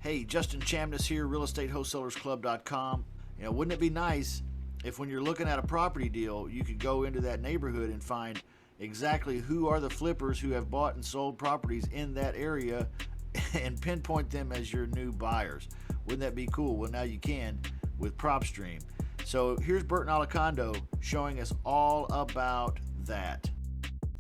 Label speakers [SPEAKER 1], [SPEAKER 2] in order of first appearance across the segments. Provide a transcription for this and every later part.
[SPEAKER 1] Hey, Justin Chamness here, realestatewholesalersclub.com. Wouldn't it be nice if when you're looking at a property deal, you could go into that neighborhood and find exactly who are the flippers who have bought and sold properties in that area and pinpoint them as your new buyers? Wouldn't that be cool? Well, now you can with PropStream. So here's Burton Alacondo showing us all about that.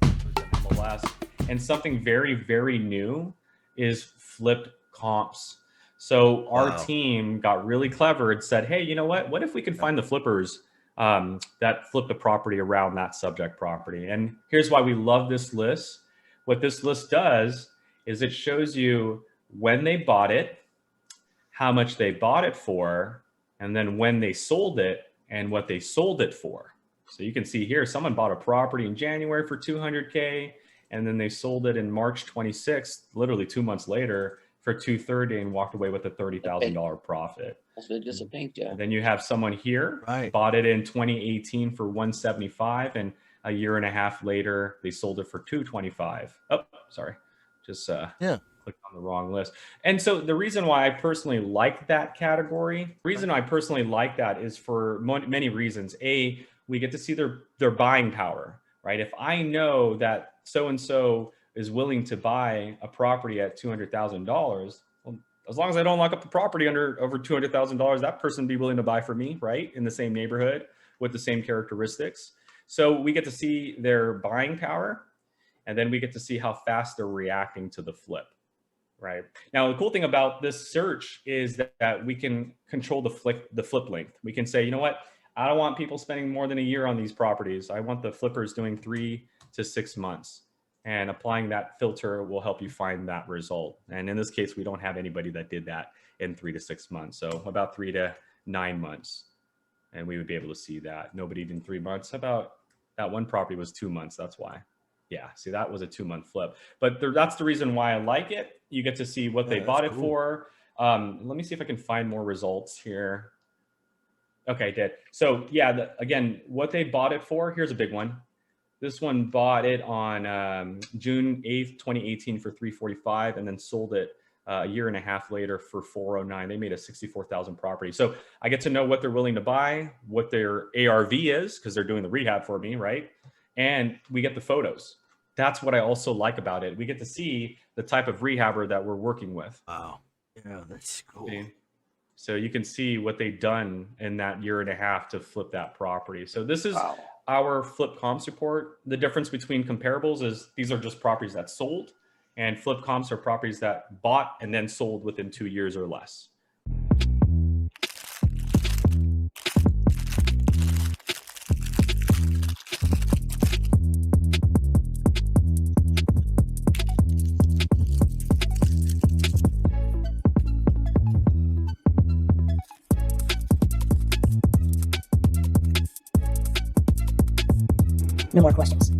[SPEAKER 2] MLS. And something very, very new is flipped comps. So our team got really clever and said, hey, you know what? What if we could find the flippers that flip the property around that subject property? And here's why we love this list. What this list does is it shows you when they bought it, how much they bought it for, and then when they sold it and what they sold it for. So you can see here, someone bought a property in January for $200K, and then they sold it in March 26th, literally 2 months later, for $230 and walked away with a $30,000 profit.
[SPEAKER 3] Just a paint job.
[SPEAKER 2] And then you have someone here, bought it in 2018 for $175, and a year and a half later, they sold it for $225. Oh, sorry. Just clicked on the wrong list. And so the reason why I personally like that category, is for many reasons. A, we get to see their buying power, right? If I know that so-and-so is willing to buy a property at $200,000, well, as long as I don't lock up the property over $200,000, that person be willing to buy for me, right? In the same neighborhood with the same characteristics. So we get to see their buying power, and then we get to see how fast they're reacting to the flip, right? Now, the cool thing about this search is that we can control the flip length. We can say, you know what? I don't want people spending more than a year on these properties. I want the flippers doing 3 to 6 months. And applying that filter will help you find that result. And in this case, we don't have anybody that did that in 3 to 6 months. So about 3 to 9 months. And we would be able to see that. Nobody in 3 months. About that one property was 2 months. That's why. Yeah, see, that was a 2-month flip. But that's the reason why I like it. You get to see what they bought it for. Let me see if I can find more results here. Okay, I did. So yeah, again, what they bought it for, here's a big one. This one bought it on June 8th, 2018 for $345, and then sold it a year and a half later for $409. They made a $64,000 property. So I get to know what they're willing to buy, what their ARV is, because they're doing the rehab for me, right? And we get the photos. That's what I also like about it. We get to see the type of rehabber that we're working with.
[SPEAKER 1] Wow. Yeah, that's cool.
[SPEAKER 2] Okay. So you can see what they've done in that year and a half to flip that property. So this is our flip comps report. The difference between comparables is these are just properties that sold, and flip comps are properties that bought and then sold within 2 years or less.
[SPEAKER 4] No more questions.